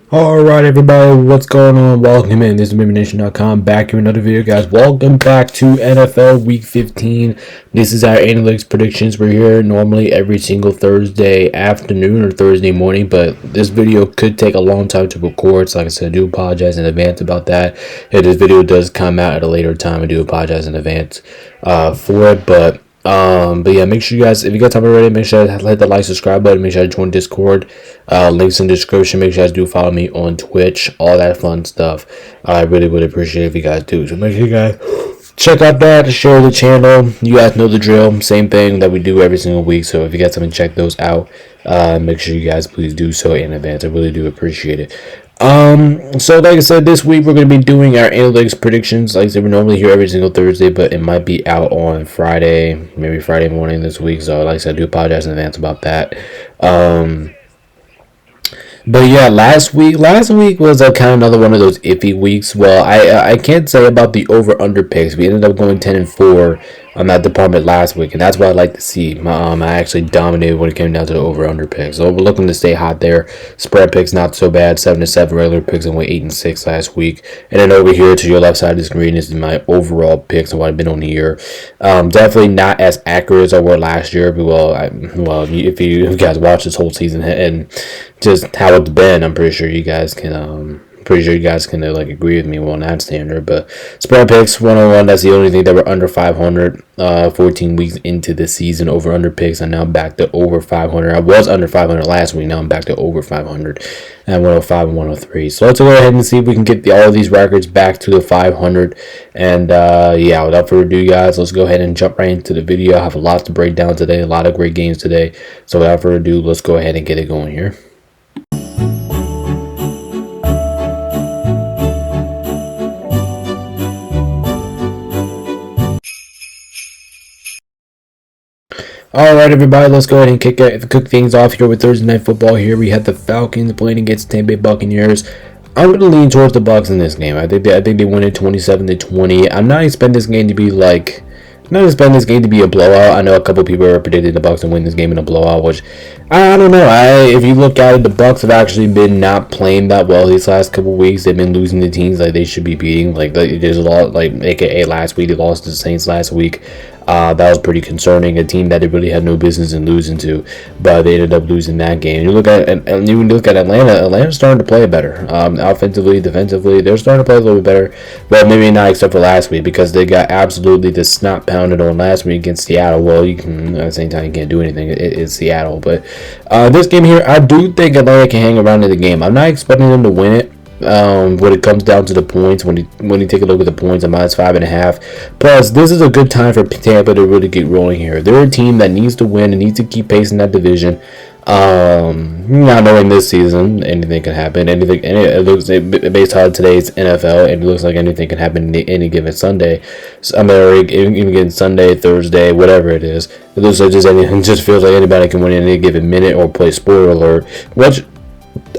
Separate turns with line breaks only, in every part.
Alright everybody, what's going on? Welcome in. This is MimNation.com back here with another video, guys. Welcome back to NFL Week 15. This is our analytics predictions. We're here normally every single Thursday afternoon or Thursday morning, but this video could take a long time to record. So like I said, I do apologize in advance about that. If this video does come out at a later time, I do apologize in advance for it, but yeah, make sure you guys, if you got time already, make sure to hit the like, subscribe button, make sure to join Discord, links in the description, make sure you guys do follow me on Twitch, all that fun stuff. I really would appreciate it if you guys do, so make sure you guys check out that, share the channel, you guys know the drill, same thing that we do every single week, so if you got something, check those out, make sure you guys please do so in advance. I really do appreciate it. So like I said, this week we're going to be doing our analytics predictions. Like I said, we're normally here every single Thursday, but it might be out on Friday, maybe Friday morning this week. So like I said, I do apologize in advance about that. But yeah, last week was a kind of another one of those iffy weeks. Well, I can't say about the over under picks. We ended up going 10-4 on that department last week, and that's what I like to see. I actually dominated when it came down to the over under picks. So we're looking to stay hot there. Spread picks not so bad, 7-7 regular picks, and went 8-6 last week. And then over here to your left side of the screen is my overall picks and what I've been on the year. Definitely not as accurate as I were last year. But if you guys watch this whole season and just how it's been, I'm pretty sure you guys can like agree with me on that standard. But spread picks 101, that's the only thing that we're under 500 14 weeks into the season. Over under picks, I'm now back to over 500. I was under 500 last week, now I'm back to over 500 at 105 and 103. So let's go ahead and see if we can get all of these records back to the 500. And yeah, without further ado, guys, let's go ahead and jump right into the video. I have a lot to break down today, a lot of great games today. So without further ado, let's go ahead and get it going here. Alright everybody, let's go ahead and kick things off here with Thursday Night Football. Here we have the Falcons playing against Tampa Bay Buccaneers. I'm going to lean towards the Bucs in this game. I think they win it 27-20. I'm not expecting this game to be a blowout. I know a couple people are predicting the Bucs to win this game in a blowout, which I don't know. If you look at it, the Bucs have actually been not playing that well these last couple weeks. They've been losing to teams like they should be beating. Like there's a lot, like AKA last week they lost to the Saints last week. That was pretty concerning. A team that they really had no business in losing to, but they ended up losing that game. You look at Atlanta. Atlanta's starting to play better. Offensively, defensively, they're starting to play a little bit better. Well, maybe not except for last week because they got absolutely the snot pounded on last week against Seattle. Well, you can at the same time you can't do anything. It's Seattle, but this game here, I do think Atlanta can hang around in the game. I'm not expecting them to win it. When it comes down to the points, when you take a look at the points, I'm -5.5. Plus, this is a good time for Tampa to really get rolling here. They're a team that needs to win and needs to keep pace in that division. Not knowing this season, anything can happen. It looks based on today's NFL, it looks like anything can happen any given Sunday. So, even given Sunday, Thursday, whatever it is. It looks like just feels like anybody can win in any given minute or play spoiler alert, which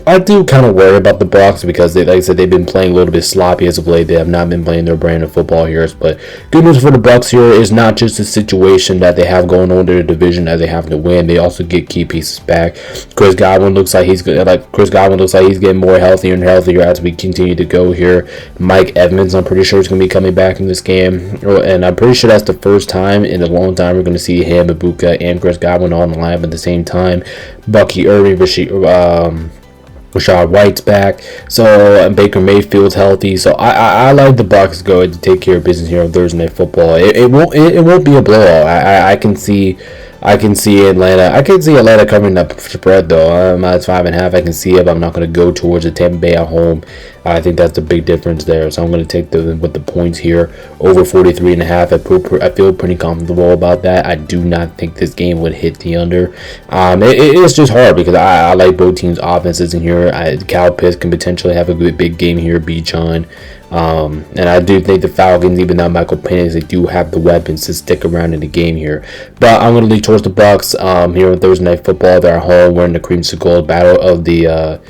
I do kind of worry about the Bucs because like I said, they've been playing a little bit sloppy as of late. They have not been playing their brand of football here. But good news for the Bucs here is not just the situation that they have going on in their division that they have to win. They also get key pieces back. Chris Godwin looks like he's getting more healthier and healthier as we continue to go here. Mike Evans, I'm pretty sure is going to be coming back in this game, and I'm pretty sure that's the first time in a long time we're going to see him, Ibuka, and Chris Godwin all in the lineup at the same time. Bucky Irving, Rashad White's back, so Baker Mayfield's healthy. So I like the Bucs going to take care of business here on Thursday Night Football. It won't be a blowout. I can see Atlanta. I can see Atlanta covering that spread though. I'm at 5.5. I can see it, but I'm not going to go towards the Tampa Bay at home. I think that's the big difference there. So I'm going to take with the points here over 43.5. I feel pretty comfortable about that. I do not think this game would hit the under. It's just hard because I like both teams' offenses in here. Kyle Pitts can potentially have a good big game here. Bijan. And I do think the Falcons, even though Michael Penix, they do have the weapons to stick around in the game here. But I'm going to lean towards the Bucs here on Thursday Night Football. They're at home. We're in the creamsicle battle of the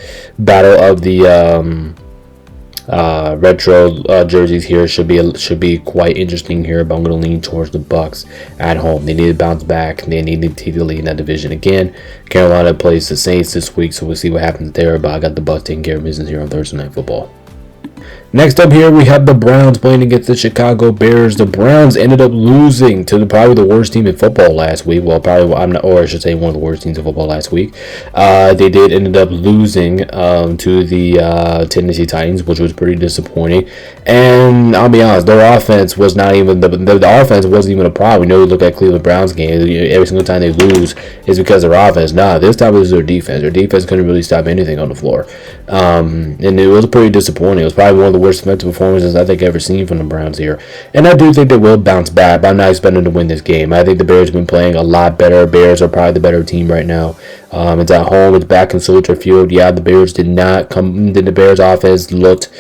retro jerseys here should be quite interesting here. But I'm going to lean towards the Bucks at home. They need to bounce back. They need to take the lead in that division again. Carolina plays the Saints this week, so we'll see what happens there. But I got the Bucks taking care of business here on Thursday Night Football. Next up here, we have the Browns playing against the Chicago Bears. The Browns ended up losing to probably the worst team in football last week. Well, probably, or I should say one of the worst teams in football last week. They did ended up losing to the Tennessee Titans, which was pretty disappointing. And I'll be honest, their offense was not even, the offense wasn't even a problem. We know, look at Cleveland Browns game, every single time they lose is because of their offense. Nah, this time it was their defense. Their defense couldn't really stop anything on the floor. And it was pretty disappointing. It was probably one of the worst defensive performances I think I've ever seen from the Browns here. And I do think they will bounce back, but I'm not expecting them to win this game. I think the Bears have been playing a lot better. Bears are probably the better team right now. It's at home. It's back in Soldier Field. Yeah, the Bears did not come. The Bears offense looked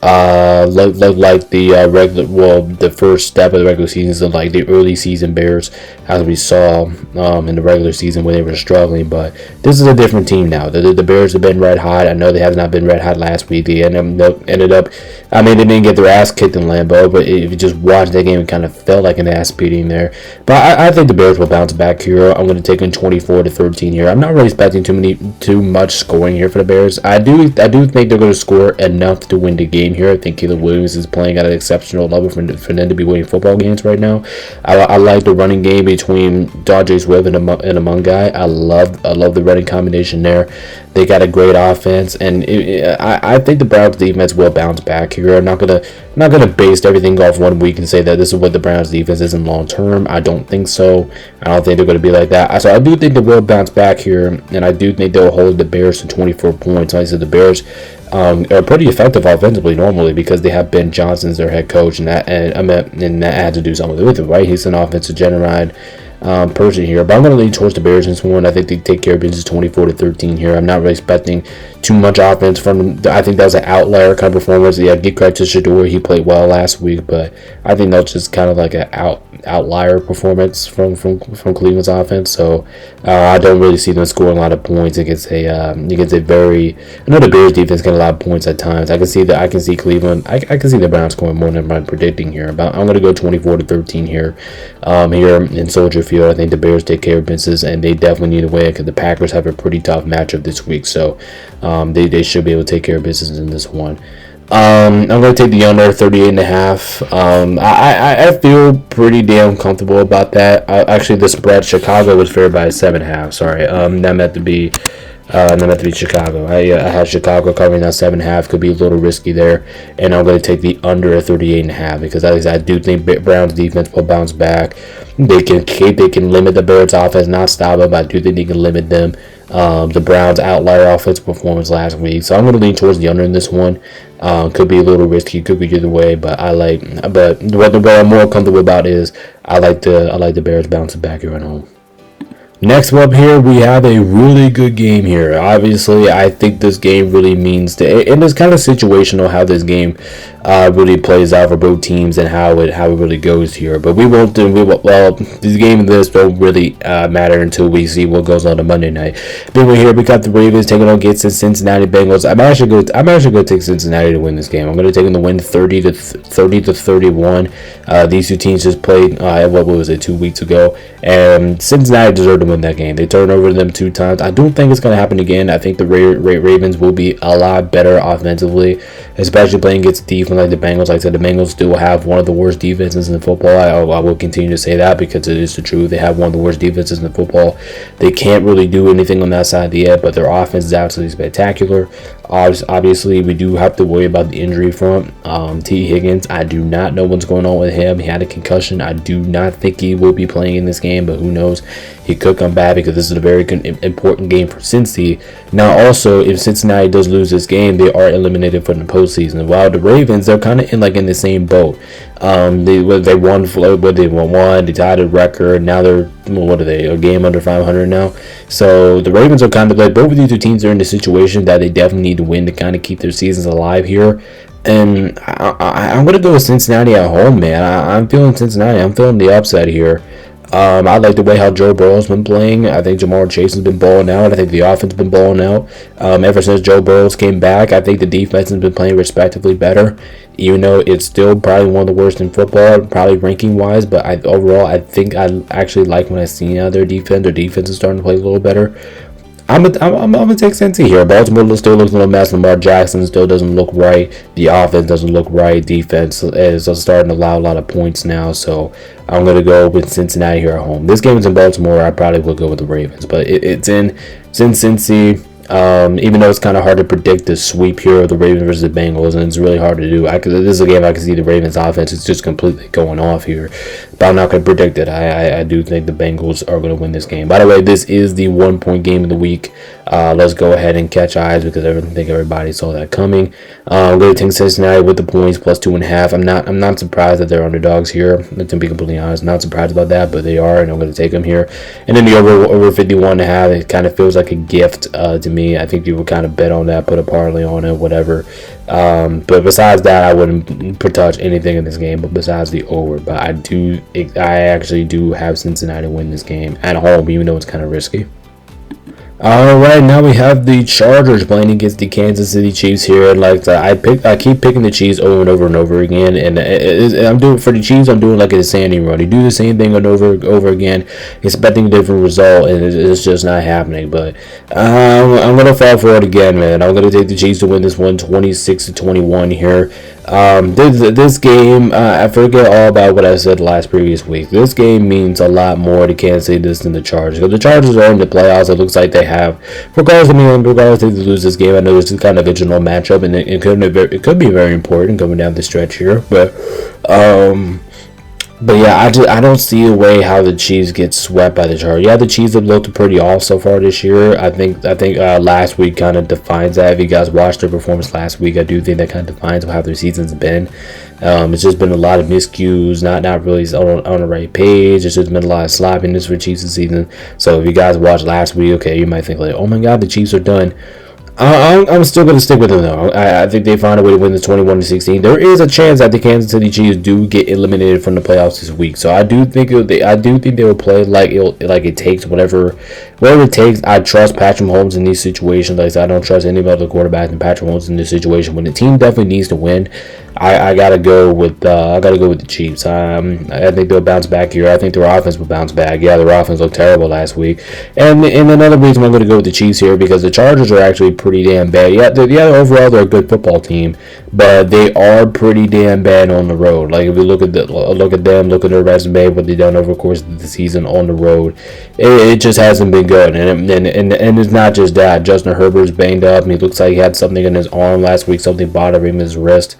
like the first step of the regular season, so like the early season Bears, as we saw in the regular season when they were struggling. But this is a different team now. The Bears have been red hot. I know they have not been red hot last week. They ended up, I mean, they didn't get their ass kicked in Lambeau, but if you just watch that game, it kind of felt like an ass beating there. But I think the Bears will bounce back here. I'm going to take in 24-13 here. I'm not really expecting too much scoring here for the Bears. I do think they're going to score enough to win the game here. I think Caleb Williams is playing at an exceptional level for them to be winning football games right now. I like the running game between D'Andre Swift and Amon Guy. I love the running combination there. They got a great offense, and I think the Browns defense will bounce back here. I'm not gonna base everything off 1 week and say that this is what the Browns defense is in long term. I don't think so. I don't think they're going to be like that. So I do think they will bounce back here, and I do think they'll hold the Bears to 24 points. Like I said, the Bears are pretty effective offensively normally because they have Ben Johnson as their head coach, and that had to do something with it, right? He's an offensive general person here, but I'm going to lean towards the Bears in this one. I think they take care of business 24-13 here. I'm not really expecting too much offense from them. I think that was an outlier kind of performance. Yeah, give credit to Shedeur. He played well last week, but I think that's just kind of like an outlier performance from Cleveland's offense. So I don't really see them scoring a lot of points against a very. I know the Bears defense get a lot of points at times. I can see Cleveland. I can see the Browns scoring more than I'm predicting here. But I'm going to go 24-13 here. Here in Soldier Field, I think the Bears take care of business, and they definitely need to win because the Packers have a pretty tough matchup this week. So they should be able to take care of business in this one. I'm going to take the under 38.5. I feel pretty damn comfortable about that. Actually, the spread, Chicago was favored by 7.5. Sorry, that meant to be Chicago. I had Chicago covering that 7.5. Could be a little risky there, and I'm going to take the under at 38.5 because I do think Browns defense will bounce back. They can limit the Bears offense, not stop them, but I do think they can limit them. The Browns outlier offensive performance last week, so I'm going to lean towards the under in this one. Could be a little risky, could be either way, but what I'm more comfortable about is I like the Bears bouncing back here at home. Next up here, we have a really good game here. Obviously, I think this game really means and it's kind of situational how this game really plays out for both teams and how it really goes here. But this game and this don't really matter until we see what goes on Monday night. Then we got the Ravens taking on against the Cincinnati Bengals. I'm actually going to take Cincinnati to win this game. I'm going to take them to win 30-31. These two teams just played 2 weeks ago, and Cincinnati deserved to win that game. They turned over them 2 times. I don't think it's going to happen again. I think the Ravens will be a lot better offensively, especially playing against defense like the Bengals. Like I said, the Bengals still have one of the worst defenses in football. I will continue to say that because it is the truth. They have one of the worst defenses in football. They can't really do anything on that side of the edge, but their offense is absolutely spectacular. Obviously, we do have to worry about the injury front. T. Higgins, I do not know what's going on with him. He had a concussion. I do not think he will be playing in this game, but who knows? He could come back because this is a very important game for Cincy. Now, also, if Cincinnati does lose this game, they are eliminated from the postseason. While the Ravens, they're kind of in the same boat. They won. They tied a record. Now they're a game under 500 now. So the Ravens are kind of like both of these two teams are in the situation that they definitely need to win to kind of keep their seasons alive here. And I'm going to go with Cincinnati at home, man. I'm feeling Cincinnati. I'm feeling the upset here. I like the way how Joe Burrow's been playing. I think Jamar Chase has been balling out. I think the offense has been balling out. Ever since Joe Burrow came back, I think the defense has been playing respectively better. Even though it's still probably one of the worst in football, probably ranking wise, but overall I think I actually like what I've seen out of their defense. Their defense is starting to play a little better. I'm gonna take Cincy here. Baltimore still looks a little mess. Lamar Jackson still doesn't look right. The offense doesn't look right. Defense is starting to allow a lot of points now. So I'm gonna go with Cincinnati here at home. This game is in Baltimore. I probably would go with the Ravens, but it's in Cincy. Even though it's kind of hard to predict the sweep here of the Ravens versus the Bengals, and it's really hard to do. This is a game I can see the Ravens offense is just completely going off here, but I'm not going to predict it. I do think the Bengals are going to win this game. By the way, this is the 1-point game of the week. Let's go ahead and catch eyes because I think everybody saw that coming. I'm going to take Cincinnati with the points plus 2.5. I'm not surprised that they're underdogs here. To be completely honest, not surprised about that, but they are, and I'm going to take them here. And then the over 51.5. It kind of feels like a gift to me. I think people kind of bet on that, put a parlay on it, whatever. But besides that, I wouldn't touch anything in this game. But besides the over, but I actually do have Cincinnati win this game at home, even though it's kind of risky. Alright, now we have the Chargers playing against the Kansas City Chiefs here. Like I keep picking the Chiefs over and over and over again, and I'm doing for the Chiefs. I'm doing like a Sandy run. You do the same thing over again, expecting a different result, and it's just not happening. But I'm gonna fall for it again, man. I'm gonna take the Chiefs to win this one, 26-21 here. This game, I forget all about what I said previous week. This game means a lot more to Kansas City than the Chargers. Because the Chargers are in the playoffs. It looks like they have, regardless if they lose this game. I know this is kind of a general matchup, and it could be very important coming down the stretch here. But yeah, I don't see a way how the Chiefs get swept by the Chargers. Yeah, the Chiefs have looked pretty off so far this year. I think last week kind of defines that. If you guys watched their performance last week, I do think that kind of defines how their season's been. It's just been a lot of miscues, not really on the right page. It's just been a lot of sloppiness for Chiefs this season. So if you guys watched last week, okay, you might think like, oh my God, the Chiefs are done. I'm still going to stick with them, though. I think they find a way to win this 21-16. There is a chance that the Kansas City Chiefs do get eliminated from the playoffs this week. So I do think they will play like it takes whatever it takes. I trust Patrick Mahomes in these situations. Like I said, I don't trust any other quarterback than Patrick Mahomes in this situation. When the team definitely needs to win, I gotta go with the Chiefs. I think they'll bounce back here. I think their offense will bounce back. Yeah, their offense looked terrible last week, and another reason I'm going to go with the Chiefs here because the Chargers are actually pretty damn bad. Yeah, overall they're a good football team, but they are pretty damn bad on the road. Like if you look at them, look at their resume, what they've done over the course of the season on the road, it just hasn't been good. And it's not just that. Justin Herbert's banged up. He looks like he had something in his arm last week, something bothering his wrist.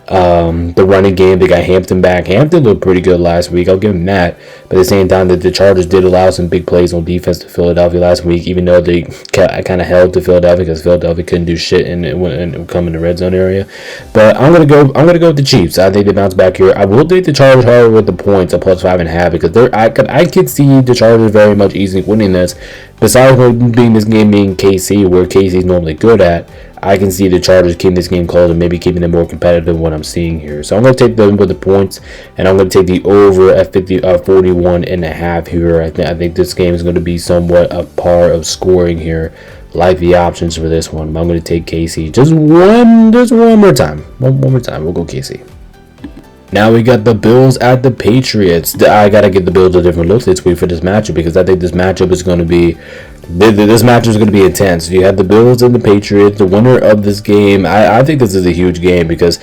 The running game, they got Hampton back. Hampton looked pretty good last week. I'll give him that. But at the same time, the Chargers did allow some big plays on defense to Philadelphia last week, even though they kind of held to Philadelphia because Philadelphia couldn't do shit and come in the red zone area. But I'm gonna go with the Chiefs. I think they bounce back here. I will take the Chargers hard with the points at plus 5.5 because I could see the Chargers very much easily winning this. Besides this game being KC, where KC is normally good at, I can see the Chargers keeping this game close and maybe keeping it more competitive than what I'm seeing here. So I'm going to take them with the points, and I'm going to take the over at 41.5 here. I think this game is going to be somewhat a par of scoring here, like the options for this one. But I'm going to take KC just one more time. One more time. We'll go KC. Now we got the Bills at the Patriots. I gotta give the Bills a different look this week for this matchup because I think this matchup is going to be intense. You have the Bills and the Patriots. The winner of this game, I think this is a huge game because,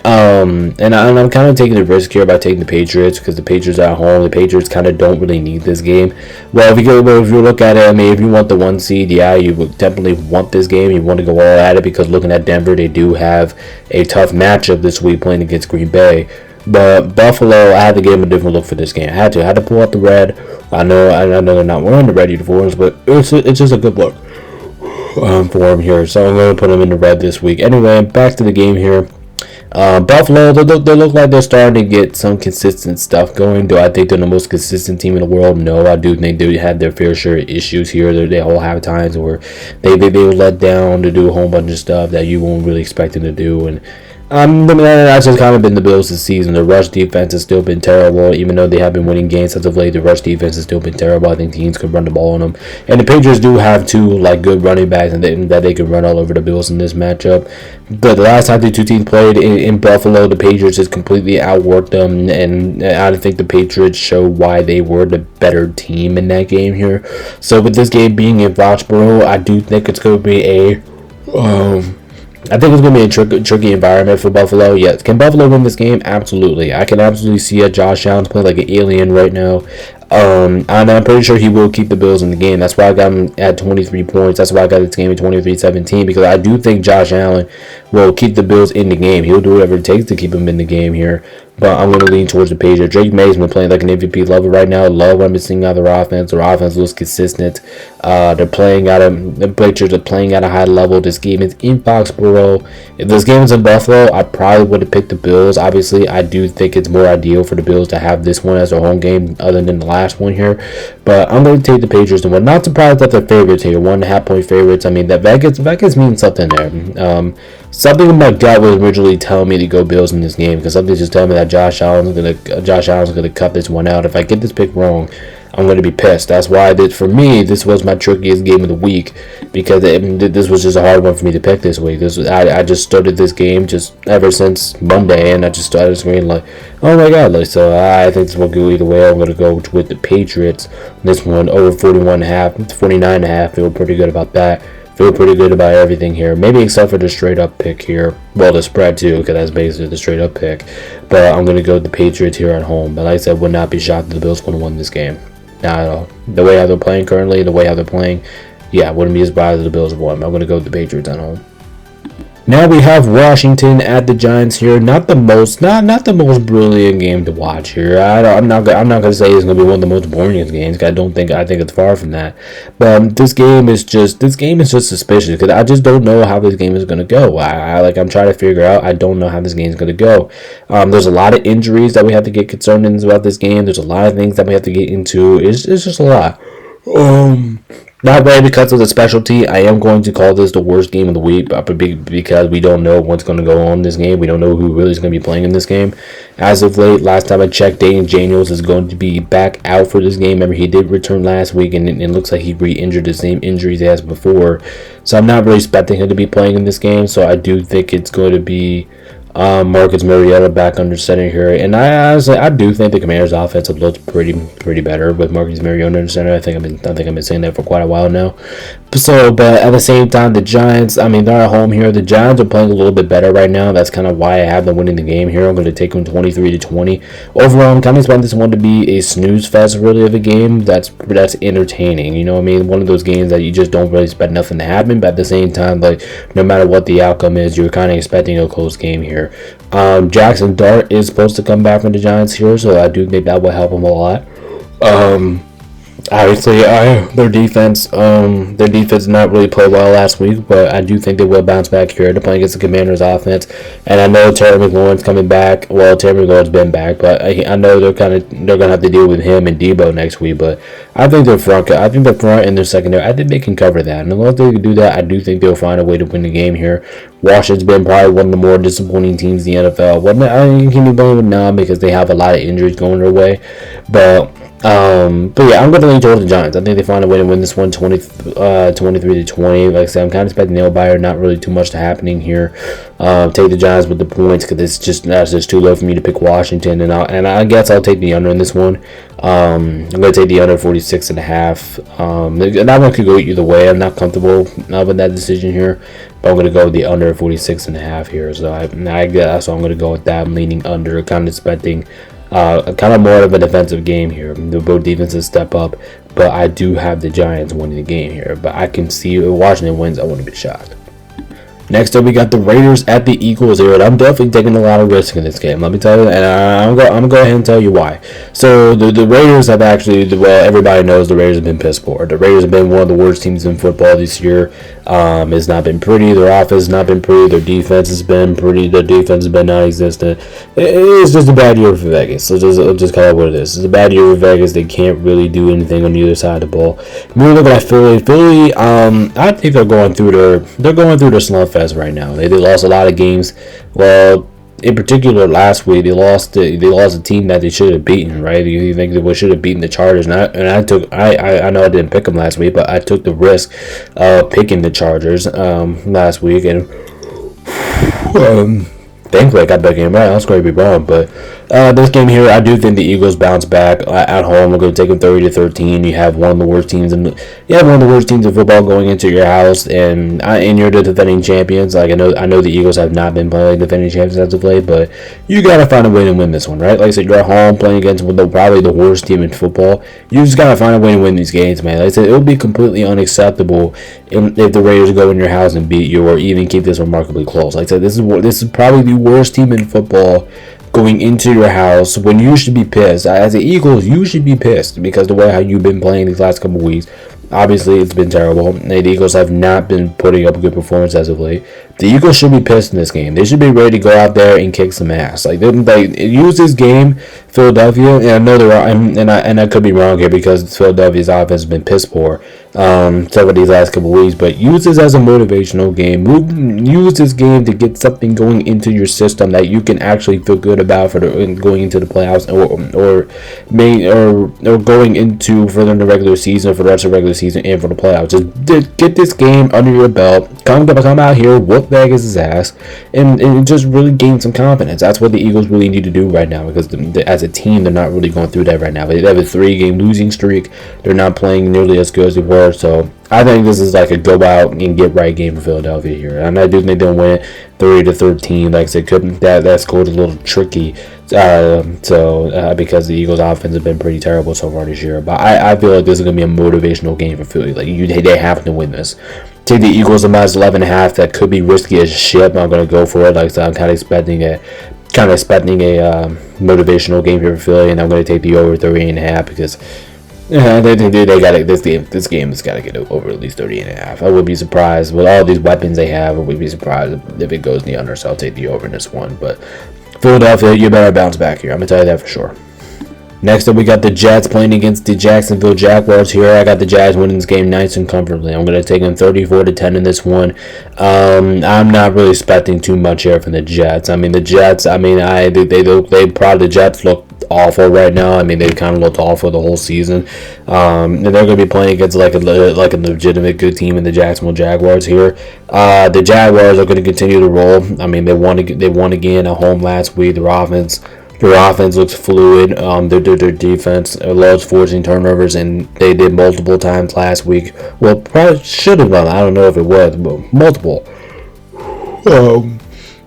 and I'm kind of taking the risk here by taking the Patriots because the Patriots are at home. The Patriots kind of don't really need this game. Well, if you look at it, I mean, if you want the 1 seed, yeah, you would definitely want this game. You want to go all at it because looking at Denver, they do have a tough matchup this week playing against Green Bay. But Buffalo, I had to give them a different look for this game. I had to pull out the red. I know they're not wearing the red uniforms, but it's just a good look for them here. So I'm going to put them in the red this week. Anyway, back to the game here. Buffalo, they look like they're starting to get some consistent stuff going. Do I think they're the most consistent team in the world? No, I do think they had their fair share of issues here. They all have times where they were let down to do a whole bunch of stuff that you won't really expect them to do, and That's just kind of been the Bills this season. The rush defense has still been terrible, even though they have been winning games as of late. The rush defense has still been terrible. I think teams could run the ball on them, and the Patriots do have two like good running backs, and that they can run all over the Bills in this matchup. But the last time the two teams played in Buffalo, the Patriots just completely outworked them, and I think the Patriots show why they were the better team in that game here. So with this game being in Foxborough, I do think it's going to be I think it's going to be a tricky environment for Buffalo. Yes. Can Buffalo win this game? Absolutely. I can absolutely see Josh Allen playing like an alien right now. And I'm pretty sure he will keep the Bills in the game. That's why I got him at 23 points. That's why I got this game at 23-17, because I do think Josh Allen will keep the Bills in the game. He'll do whatever it takes to keep them in the game here. But I'm going to lean towards the Patriots. Drake May's been playing like an MVP level right now. Love what I've been seeing out of their offense. Their offense looks consistent. The Patriots are playing at a high level. This game is in Foxborough. If this game is in Buffalo, I probably would have picked the Bills. Obviously, I do think it's more ideal for the Bills to have this one as their home game other than the last one here. But I'm going to take the Patriots to win. Not surprised that they're favorites here. 1.5 point favorites. I mean, that Vegas means something there. Something in my gut was originally telling me to go Bills in this game, because something's just telling me that Josh Allen's gonna cut this one out. If I get this pick wrong, I'm going to be pissed. That's why for me, this was my trickiest game of the week, because this was just a hard one for me to pick this week. I just started this game just ever since Monday, and I just started screaming like, oh my god. Like, so I think this will go either way. I'm going to go with the Patriots. This one over 41.5, 49.5. Feel pretty good about that. Feel pretty good about everything here, maybe except for the straight up pick here. Well, the spread too, because that's basically the straight up pick. But I'm going to go with the Patriots here at home. But like I said, would not be shocked if the Bills would have won this game. Not at all. The way how they're playing currently, the way how they're playing, yeah, wouldn't be as bad as the Bills have won. I'm going to go with the Patriots at home. Now we have Washington at the Giants here. Not the most brilliant game to watch here. I'm not gonna say it's gonna be one of the most boring games. I think it's far from that. But this game is just suspicious, because I just don't know how this game is gonna go. I'm trying to figure out. I don't know how this game is gonna go. There's a lot of injuries that we have to get concerned about this game. There's a lot of things that we have to get into. It's just a lot. Not really because of the specialty. I am going to call this the worst game of the week, because we don't know what's going to go on in this game. We don't know who really is going to be playing in this game. As of late, last time I checked, Daniel Daniels is going to be back out for this game. Remember, he did return last week, and it looks like he re-injured the same injuries as before. So I'm not really expecting him to be playing in this game. So I do think it's going to be Marcus Mariota back under center here, and I do think the Commanders' offense have looked pretty better with Marcus Mariota under center. I think I've been saying that for quite a while now. So, but at the same time, the Giants, I mean, they're at home here. The Giants are playing a little bit better right now. That's kind of why I have them winning the game here. I'm going to take them 23-20. Overall, I'm kind of expecting this one to be a snooze fest, really, of a game that's entertaining. You know what I mean? One of those games that you just don't really expect nothing to happen, but at the same time, like, no matter what the outcome is, you're kind of expecting a close game here. Jackson Dart is supposed to come back from the Giants here, so I do think that will help him a lot. Obviously, their defense did not really play well last week, but I do think they will bounce back here. They're playing against the Commanders' offense, and I know Terry McLaurin's coming back. Well, Terry McLaurin's been back, but I know they're gonna have to deal with him and Debo next week. But I think their front and their secondary, I think they can cover that. And as long as they can do that, I do think they'll find a way to win the game here. Washington's been probably one of the more disappointing teams in the NFL. Well, I can be blamed now because they have a lot of injuries going their way, but yeah, I'm going to lean towards the Giants. I think they find a way to win this one 23-20. Like I said, I'm kind of expecting nail biter. Not really too much happening here. Take the Giants with the points, because that's just too low for me to pick Washington, and I guess I'll take the under in this one. I'm going to take the under 46.5. That one could go either way. I'm not comfortable with that decision here, but I'm going to go with the under 46.5 here. So I guess I'm going to go with that. I'm leaning under, kind of expecting kind of more of a defensive game here. Both defenses step up, but I do have the Giants winning the game here. But I can see if Washington wins, I wouldn't be shocked. Next up, we got the Raiders at the Eagles here, and I'm definitely taking a lot of risk in this game. Let me tell you, and I'm going to go ahead and tell you why. So the Raiders have actually, well, everybody knows the Raiders have been piss poor. The Raiders have been one of the worst teams in football this year. It's not been pretty. Their offense has not been pretty. Their defense has been pretty. Their defense has been non-existent. It's just a bad year for Vegas. So just call it what it is. It's a bad year for Vegas. They can't really do anything on either side of the ball. We're looking at Philly. I think they're going through their slump fest right now. They lost a lot of games. Well, in particular, last week they lost a team that they should have beaten. Right? You think they should have beaten the Chargers? I know I didn't pick them last week, but I took the risk of picking the Chargers last week, and thankfully I got that game right. I was going to be wrong, but this game here, I do think the Eagles bounce back at home. We're going to take them 30-13. You have one of the worst teams in football going into your house, and you're the defending champions. Like I know the Eagles have not been playing defending champions as of late, but you got to find a way to win this one, right? Like I said, you're at home playing against probably the worst team in football. You just got to find a way to win these games, man. Like I said, it would be completely unacceptable if the Raiders go in your house and beat you, or even keep this remarkably close. Like I said, this is probably the worst team in football going into your house, when you should be pissed. As the Eagles, you should be pissed because the way how you've been playing these last couple of weeks. Obviously, it's been terrible. The Eagles have not been putting up a good performance as of late. The Eagles should be pissed in this game. They should be ready to go out there and kick some ass. Like they use this game, Philadelphia, and I know they're wrong, and I could be wrong here because Philadelphia's offense has been piss poor some of these last couple of weeks. But use this as a motivational game. Use this game to get something going into your system that you can actually feel good about for going into the playoffs, or going into further in the regular season, for the rest of the regular season and for the playoffs. Just get this game under your belt. Come out here, whoop Vegas' ass, and just really gain some confidence. That's what the Eagles really need to do right now, because as a team, they're not really going through that right now. They have a 3-game losing streak. They're not playing nearly as good as they were. So I think this is like a go out and get right game for Philadelphia here. And I do think they'll win 30-13. Like I said, that score's a little tricky. Because the Eagles' offense has been pretty terrible so far this year. But I feel like this is going to be a motivational game for Philly. Like they have to win this. Take the Eagles in minus 11.5. That could be risky as shit, but I'm going to go for it. Like I said, I'm kind of expecting a motivational game here for Philly, and I'm going to take the over 30.5 because they got it. This game has got to get over at least 30.5. I would be surprised with all these weapons they have. I would be surprised if it goes in the under. So I'll take the over in this one. But Philadelphia, you better bounce back here. I'm gonna tell you that for sure. Next up, we got the Jets playing against the Jacksonville Jaguars here. I got the Jags winning this game nice and comfortably. I'm going to take them 34-10 in this one. I'm not really expecting too much here from the Jets. I mean, the Jets, the Jets look awful right now. I mean, they kind of looked awful the whole season. And they're going to be playing against like a legitimate good team in the Jacksonville Jaguars here. The Jaguars are going to continue to roll. I mean, they won again at home last week. Their offense looks fluid. Their defense allows forcing turnovers, and they did multiple times last week. Well, probably should have done. I don't know if it was, but multiple.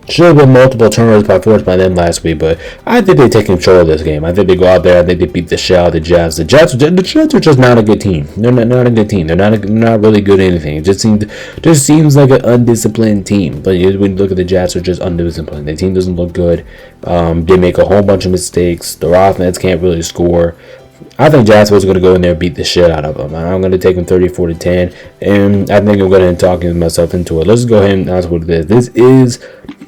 Should have been multiple turnovers forced by them last week, but I think they take control of this game. I think they go out there. I think they beat the shit out of the Jets. The Jets are just not a good team. They're not a good team. They're not really good at anything. It just seems like an undisciplined team. But when you look at the Jets, they're just undisciplined. The team doesn't look good. They make a whole bunch of mistakes. Their offense can't really score. I think Jacksonville's going to go in there and beat the shit out of them. I'm going to take them 34-10, and I think I'm going to talk myself into it. Let's go ahead and that's what it is. This is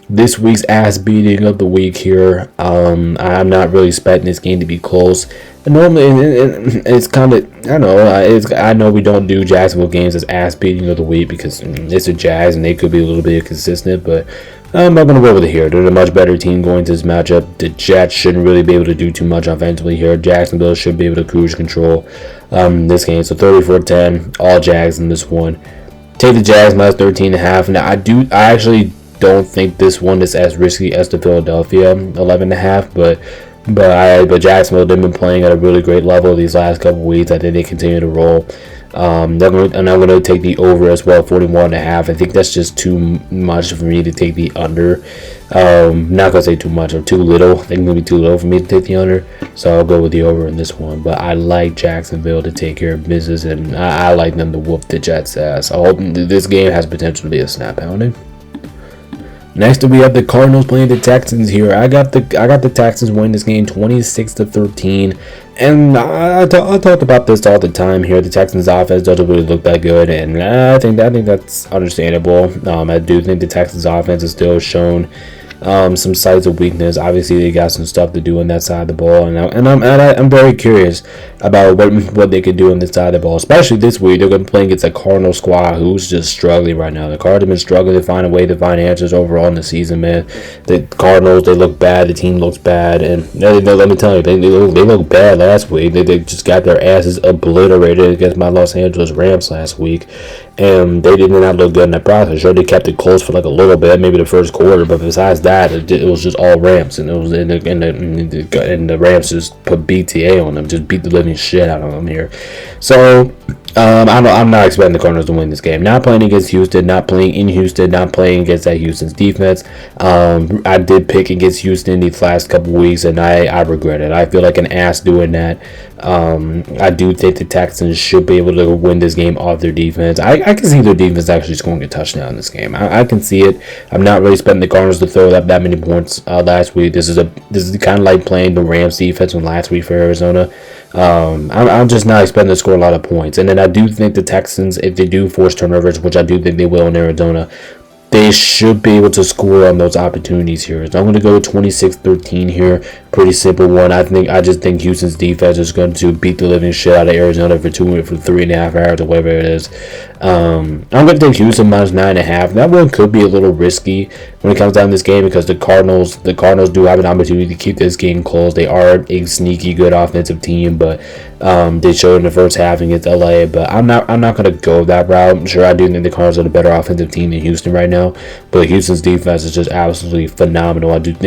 this week's ass beating of the week here. I'm not really expecting this game to be close. And normally, it's kind of, I don't know. I know we don't do Jacksonville games as ass beating of the week because it's a Jags and they could be a little bit consistent, but I'm not going to go with it here. They're a much better team going to this matchup. The Jets shouldn't really be able to do too much offensively here. Jacksonville should be able to cruise control this game. So 34-10, all Jags in this one. Take the Jags minus 13.5. Now, I actually don't think this one is as risky as the Philadelphia 11.5, but Jacksonville, they've been playing at a really great level these last couple weeks. I think they continue to roll. And I'm going to take the over as well, 41.5. I think that's just too much for me to take the under. Not going to say too much or too little. I think it's going to be too little for me to take the under. So I'll go with the over in this one. But I like Jacksonville to take care of business, and I like them to whoop the Jets' ass. I hope this game has potential to be a snap pounding. Next up, we have the Cardinals playing the Texans here. I got the Texans winning this game 26-13. And I talk about this all the time here. The Texans' offense doesn't really look that good, and I think that's understandable. I do think the Texans' offense has still shown some signs of weakness. Obviously, they got some stuff to do on that side of the ball, and I'm very curious about what they could do on this side of the ball, especially this week. They're going to play against a Cardinal squad who's just struggling right now. The Cardinals have been struggling to find a way to find answers overall in the season, man. The Cardinals, they look bad. The team looks bad, and let me tell you, they look bad last week. They just got their asses obliterated against my Los Angeles Rams last week, and they did not look good in that process. Sure, they kept it close for like a little bit, maybe the first quarter, but besides that, it was just all Rams, and it was and the Rams just put BTA on them, just beat the living shit out of them here. So I'm not expecting the Cardinals to win this game. Not playing against Houston, not playing in Houston, not playing against that Houston's defense. I did pick against Houston these last couple weeks, and I regret it. I feel like an ass doing that. I do think the Texans should be able to win this game off their defense. I can see their defense actually scoring a touchdown in this game. I can see it. I'm not really expecting the Cardinals to throw that many points last week. This is kind of like playing the Rams defense from last week for Arizona. I'm just not expecting to score a lot of points. And then I do think the Texans, if they do force turnovers, which I do think they will in Arizona, they should be able to score on those opportunities here. So I'm going to go 26-13 here. Pretty simple one. I just think Houston's defense is going to beat the living shit out of Arizona for 3.5 hours or whatever it is. I'm going to take Houston minus 9.5. That one could be a little risky when it comes down to this game because the Cardinals do have an opportunity to keep this game close. They are a sneaky good offensive team, but they showed in the first half against LA. But I'm not going to go that route. Sure, I do think the Cardinals are the better offensive team than Houston right now, but Houston's defense is just absolutely phenomenal. I just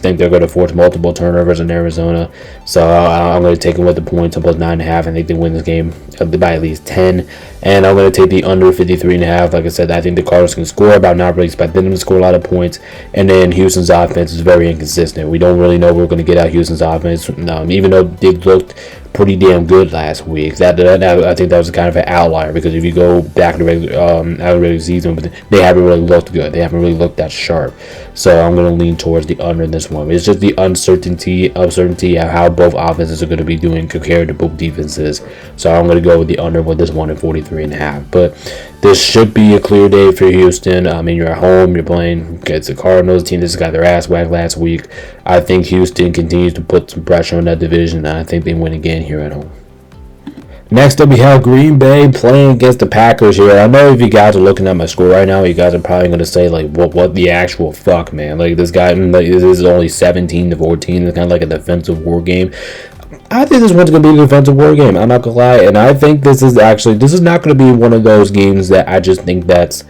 think they're going to force multiple turnovers in Arizona, so I'm going to take them with the points on plus 9.5. I think they win this game by at least 10, and I'm going to take the under 53.5. Like I said, I think the Cardinals can score, but I'm not really expecting them to score a lot of points. And then Houston's offense is very inconsistent. We don't really know what we're going to get out of Houston's offense, even though they looked pretty damn good last week. I think that was kind of an outlier because if you go back to regular season, but they haven't really looked good. They haven't really looked that sharp. So I'm going to lean towards the under in this one. It's just the uncertainty of how both offenses are going to be doing compared to both defenses. So I'm going to go with the under with this one at 43.5. But this should be a clear day for Houston. I mean, you're at home. You're playing against the Cardinals team that just got their ass whacked last week. I think Houston continues to put some pressure on that division, and I think they win again here at home. Next up, we have Green Bay playing against the Packers here. I know if you guys are looking at my score right now, you guys are probably going to say, like, what the actual fuck, man? Like, this is only 17-14. It's kind of like a defensive war game. I think this one's going to be a defensive war game. I'm not going to lie. And I think this is not going to be one of those games that I just think that's,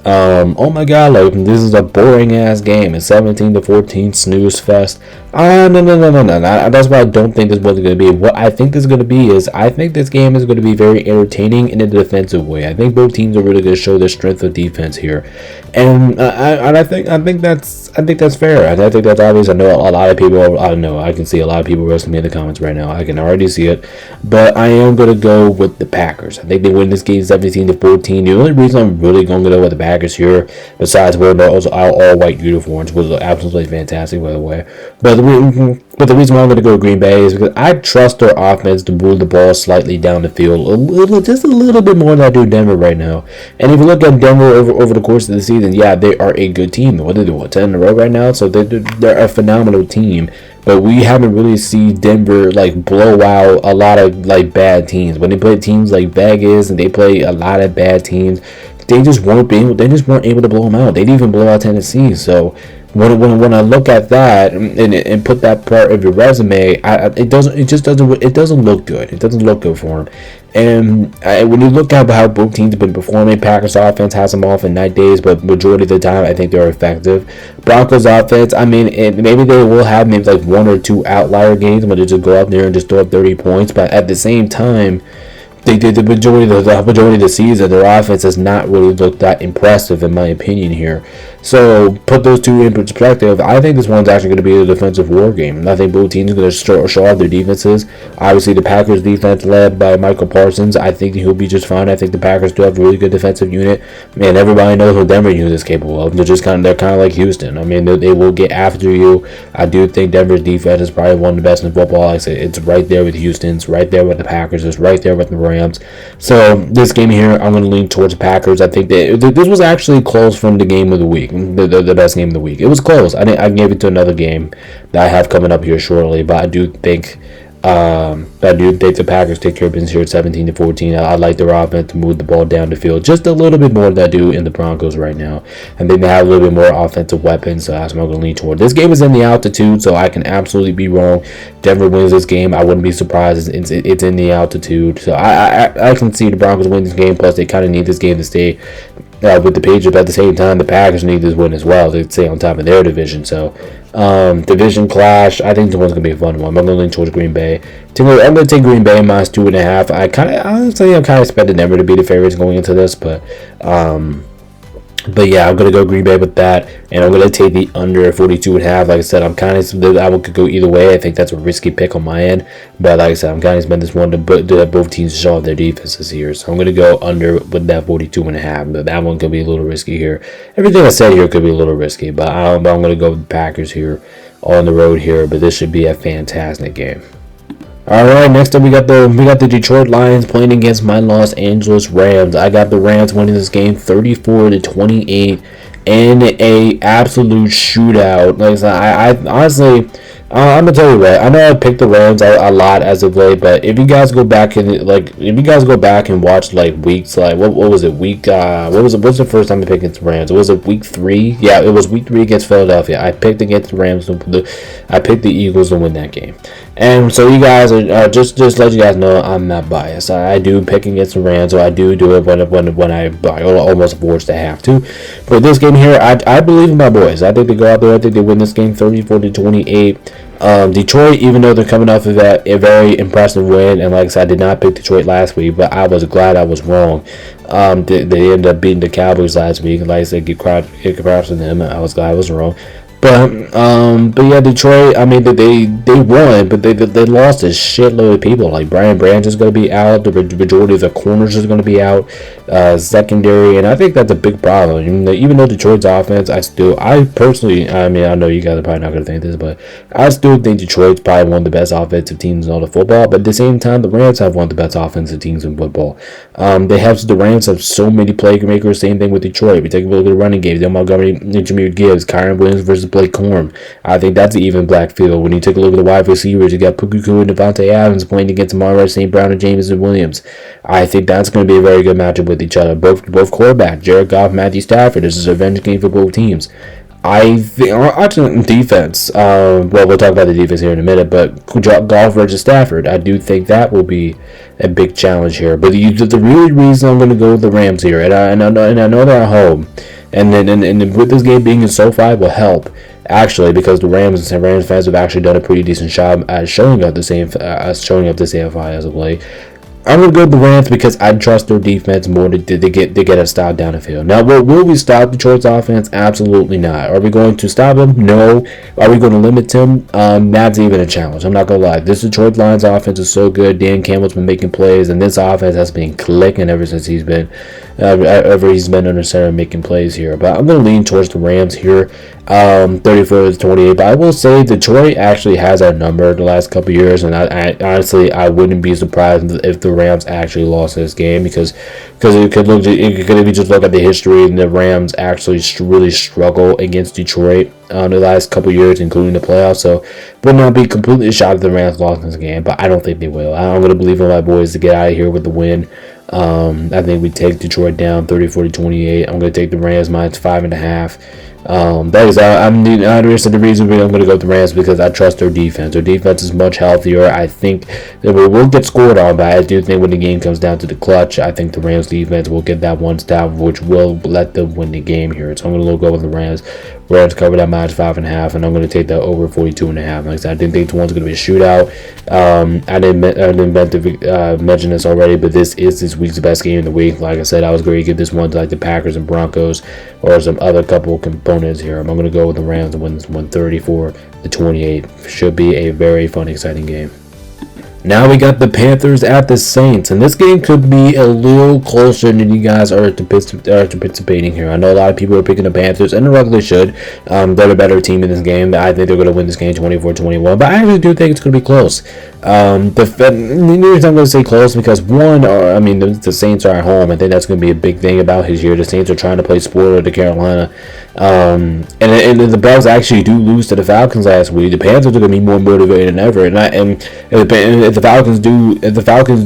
oh my god, like, this is a boring ass game. It's 17-14 snooze fest. No. That's why I don't think this was going to be. What I think this is going to be is I think this game is going to be very entertaining in a defensive way. I think both teams are really going to show their strength of defense here, and I think that's fair. I think that's obvious. I know a lot of people. I don't know. I can see a lot of people roasting me in the comments right now. I can already see it, but I am going to go with the Packers. I think they win this game 17-14. The only reason I'm really going to go with the Packers here, besides wearing those all white uniforms, was absolutely fantastic, by the way. But the reason why I'm going to go to Green Bay is because I trust their offense to move the ball slightly down the field, just a little bit more than I do Denver right now. And if you look at Denver over the course of the season, yeah, they are a good team. What are they 10 in a row right now? So they're a phenomenal team. But we haven't really seen Denver like blow out a lot of like bad teams. When they play teams like Vegas and they play a lot of bad teams, they just weren't able to blow them out. They didn't even blow out Tennessee. So when I look at that and put that part of your resume, it doesn't look good. It doesn't look good for them. And when you look at how both teams have been performing, Packers offense has them off in night days, but majority of the time I think they're effective. Broncos offense, I mean, maybe they will have maybe like one or two outlier games where they just go out there and just throw up 30 points, but at the same time, they did the majority of the season. Their offense has not really looked that impressive, in my opinion, here. So put those two in perspective. I think this one's actually going to be a defensive war game. I think both teams are going to show off their defenses. Obviously, the Packers defense led by Michael Parsons, I think he'll be just fine. I think the Packers do have a really good defensive unit. Man, everybody knows what Denver unit is capable of. They're kind of like Houston. I mean, they will get after you. I do think Denver's defense is probably one of the best in football. Like I said, it's right there with Houston. It's right there with the Packers. It's right there with the Rams. So this game here, I'm going to lean towards the Packers. I think that this was actually close from the game of the week. The best game of the week. It was close. I gave it to another game that I have coming up here shortly, but I do think the Packers take care of business here at 17-14. I like their offense to move the ball down the field just a little bit more than I do in the Broncos right now, and then they have a little bit more offensive weapons. So that's what I'm going to lean toward. This game is in the altitude, so I can absolutely be wrong. Denver wins this game. I wouldn't be surprised. It's in the altitude, so I can see the Broncos win this game. Plus, they kind of need this game to stay with the Patriots. At the same time, the Packers need this win as well to stay on top of their division. So, division clash. I think this one's gonna be a fun one. I'm gonna lean towards Green Bay. I'm gonna take Green Bay minus 2.5. I'm kind of expecting Denver to be the favorites going into this, but yeah, I'm going to go Green Bay with that, and I'm going to take the under 42.5. Like I said, I could go either way. I think that's a risky pick on my end, but like I said, I'm kind of spending this one to both teams show off their defenses here. So I'm going to go under with that 42.5, but that one could be a little risky here. Everything I said here could be a little risky, but I'm going to go with the Packers here on the road here, but this should be a fantastic game. Alright, next up we got the Detroit Lions playing against my Los Angeles Rams. I got the Rams winning this game 34-28 in a absolute shootout. Like I said, I honestly, I'm gonna tell you what. I know I picked the Rams a lot as of late, but if you guys go back and watch like weeks, like what was it, what's the first time I picked against the Rams? Was it week 3? Yeah, it was week 3 against Philadelphia. I picked against the Rams. I picked the Eagles to win that game. And so you guys are just let you guys know I'm not biased. I do pick against the Rams, so I do it when I almost forced to have to. But this game here, I believe in my boys. I think they go out there. I think they win this game 34-28. Detroit, even though they're coming off of a very impressive win, and like I said, I did not pick Detroit last week, but I was glad I was wrong. They ended up beating the Cowboys last week. Like I said, get props to them. I was glad I was wrong. But yeah, Detroit, I mean, they won, but they lost a shitload of people. Like, Brian Branch is going to be out. The majority of the corners is going to be out. Secondary, and I think that's a big problem. Even though Detroit's offense, I personally, I mean, I know you guys are probably not going to think this, but I still think Detroit's probably one of the best offensive teams in all of football. But at the same time, the Rams have one of the best offensive teams in football. The Rams have so many playmakers. Same thing with Detroit. We take a look at the running game. Dale Montgomery, Jahmyr Gibbs, Kyron Williams versus Blake Corum. I think that's an even backfield. When you take a look at the wide receivers, you got Puka Nacua and Devontae Adams playing against Amon-Ra St. Brown and Jameson Williams. I think that's going to be a very good matchup with each other. Both quarterbacks, Jared Goff, Matthew Stafford. This is a revenge game for both teams. I think defense. Well, we'll talk about the defense here in a minute, but Goff versus Stafford, I do think that will be a big challenge here. But the real reason I'm going to go with the Rams here, and I know they're at home, and with this game being in SoFi will help actually, because the Rams fans have actually done a pretty decent job at showing up the SoFi as of late. I'm going to go with the Rams because I trust their defense more to get a stop down the field. Now, will we stop Detroit's offense? Absolutely not. Are we going to stop them? No. Are we going to limit them? That's even a challenge. I'm not going to lie. This Detroit Lions offense is so good. Dan Campbell's been making plays, and this offense has been clicking ever since he's been under center making plays here. But I'm going to lean towards the Rams here, 34-28. But I will say Detroit actually has our number the last couple of years, and I honestly wouldn't be surprised if the Rams actually lost this game because it could if you just look at the history, and the Rams actually really struggle against Detroit the last couple of years, including the playoffs. So would not be completely shocked if the Rams lost this game, but I don't think they will. I'm going to believe in my boys to get out of here with the win. I think we take Detroit down 34-28. I'm going to take the Rams minus 5.5. That is, the reason I'm going to go with the Rams because I trust their defense. Their defense is much healthier. I think that we will get scored on, but I do think when the game comes down to the clutch, I think the Rams defense will get that one stop, which will let them win the game here. So I'm going to go with the Rams Rams cover that -5.5, and I'm going to take that over 42.5. Like I said, I didn't think the one's going to be a shootout. I didn't mention this already, but this is this week's best game of the week. Like I said, I was going to give this one to like the Packers and Broncos or some other couple components here. I'm going to go with the Rams to win this 134-28. Should be a very fun, exciting game. Now we got the Panthers at the Saints, and this game could be a little closer than you guys are anticipating here. I know a lot of people are picking the Panthers, and they rightly should. They're the better team in this game. I think they're going to win this game 24-21, but I actually do think it's going to be close. The reason I'm going to say close because the Saints are at home. I think that's going to be a big thing about his year. The Saints are trying to play spoiler to Carolina. And the Bills actually do lose to the Falcons last week. The Panthers are going to be more motivated than ever. If the Falcons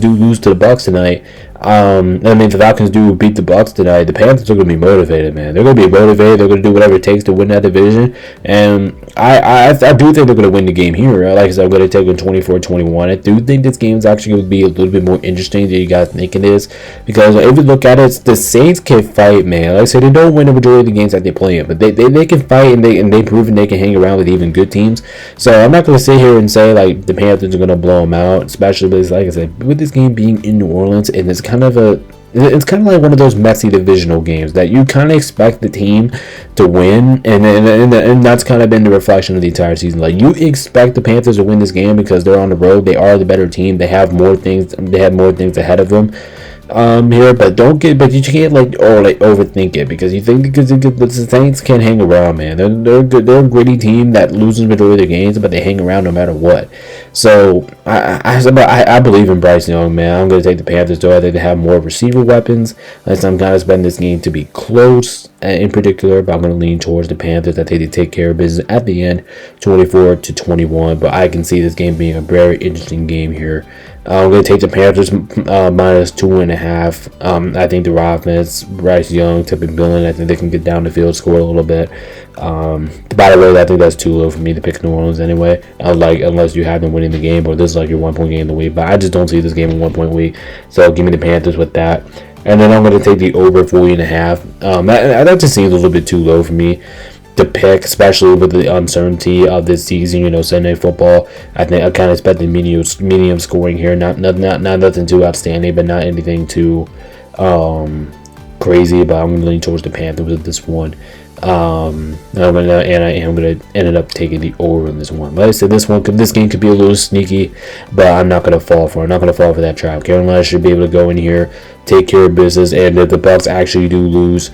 do lose to the Bucs tonight, the Falcons do beat the Bucs tonight, the Panthers are going to be motivated, man. They're going to be motivated. They're going to do whatever it takes to win that division. And I do think they're going to win the game here. Like I said, I'm going to take them 24-21. I do think this game is actually going to be a little bit more interesting than you guys think it is. Because if you look at it, the Saints can fight, man. Like I said, they don't win the majority of the games that they play in. But they can fight, and they've proven they can hang around with even good teams. So I'm not going to sit here and say, like, the Panthers are going to blow them out. Especially because, like I said, with this game being in New Orleans, and it's kind of like one of those messy divisional games that you kind of expect the team to win, and that's kind of been the reflection of the entire season. Like, you expect the Panthers to win this game because they're on the road. They are the better team. They have more things. They have more things ahead of them. Here, but you can't overthink it because you think because the Saints can't hang around, man. They're a gritty team that loses majority of their games, but they hang around no matter what. So I believe in Bryce Young, man. I'm going to take the Panthers though. I think they have more receiver weapons. I'm kind of expecting this game to be close in particular, but I'm going to lean towards the Panthers. I think they take care of business at the end, 24-21. But I can see this game being a very interesting game here. I'm going to take the Panthers -2.5. I think the offense, Bryce Young, Tippett Billen, I think they can get down the field, score a little bit. By the way, I think that's too low for me to pick New Orleans anyway. Unless you have them winning the game, or this is like your 1-point game of the week. But I just don't see this game in 1-point week. So give me the Panthers with that. And then I'm going to take the over 40.5. That just seems a little bit too low for me to pick, especially with the uncertainty of this season. Sunday football. I think I kind of expect the medium scoring here. Not nothing too outstanding, but not anything too crazy. But I'm going to lean towards the Panthers with this one. I am going to end up taking the over in this one. Like I said, this game could be a little sneaky, but I'm not going to fall for it. I'm not going to fall for that trap. Carolina should be able to go in here, take care of business, and if the Bucs actually do lose,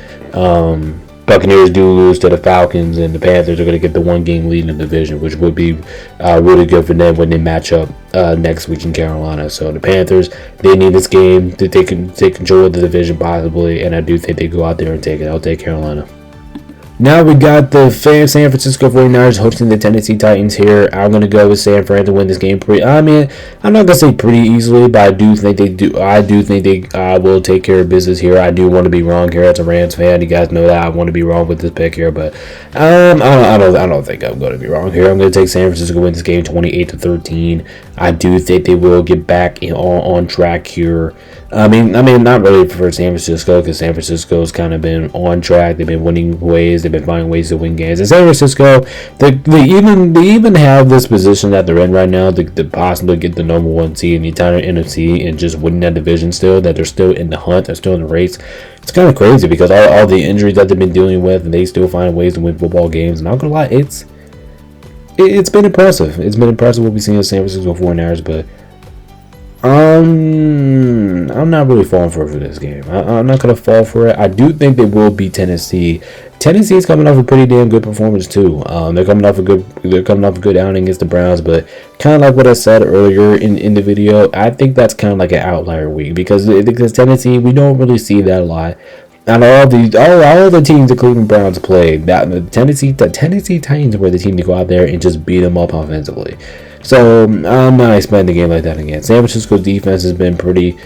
Buccaneers do lose to the Falcons, and the Panthers are going to get the 1-game lead in the division, which would be really good for them when they match up next week in Carolina. So the Panthers, they need this game to take control of the division possibly, and I do think they go out there and take it. I'll take Carolina. Now we got the San Francisco 49ers hosting the Tennessee Titans here. I'm going to go with San Fran to win this game. I'm not going to say pretty easily, but I do think they will take care of business here. I do want to be wrong here as a Rams fan. You guys know that I want to be wrong with this pick here, but I don't think I'm going to be wrong here. I'm going to take San Francisco to win this game 28-13. I do think they will get back on track here. Not really for San Francisco, because San Francisco's kind of been on track. They've been winning ways. They've been finding ways to win games. And San Francisco, they even have this position that they're in right now to possibly get the number 1 seed in the entire NFC and just winning that division still, that they're still in the hunt, they're still in the race. It's kind of crazy because all the injuries that they've been dealing with, and they still find ways to win football games. Not going to lie, it's been impressive. It's been impressive what we've seen with San Francisco 49ers, but I'm not really falling for this game. I'm not going to fall for it. I do think they will beat Tennessee. Tennessee is coming off a pretty damn good performance too. They're coming off a good outing against the Browns, but kind of like what I said earlier in the video, I think that's kind of like an outlier week because Tennessee, we don't really see that a lot. And all the teams the Cleveland Browns played, the Tennessee Titans were the team to go out there and just beat them up offensively. So I'm not expecting a game like that again. San Francisco's defense has been pretty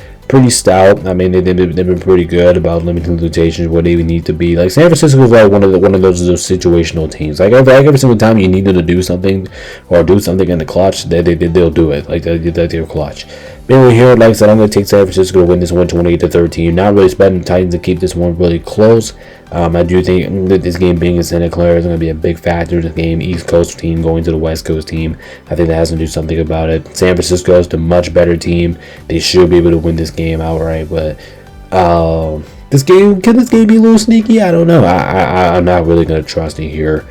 stout. They've been pretty good about limiting the rotations where they need to be. Like San Francisco is like one of those situational teams. Like every single time you need them to do something or do something in the clutch, they'll do it. Like they're clutch. Anyway, here, like I said, I'm going to take San Francisco to win this one 28-13. Not really expecting the Titans to keep this one really close. I do think that this game being in Santa Clara is going to be a big factor in the game. East Coast team going to the West Coast team. I think that has to do something about it. San Francisco is the much better team. They should be able to win this game outright, but can this game be a little sneaky? I don't know. I'm not really going to trust it here.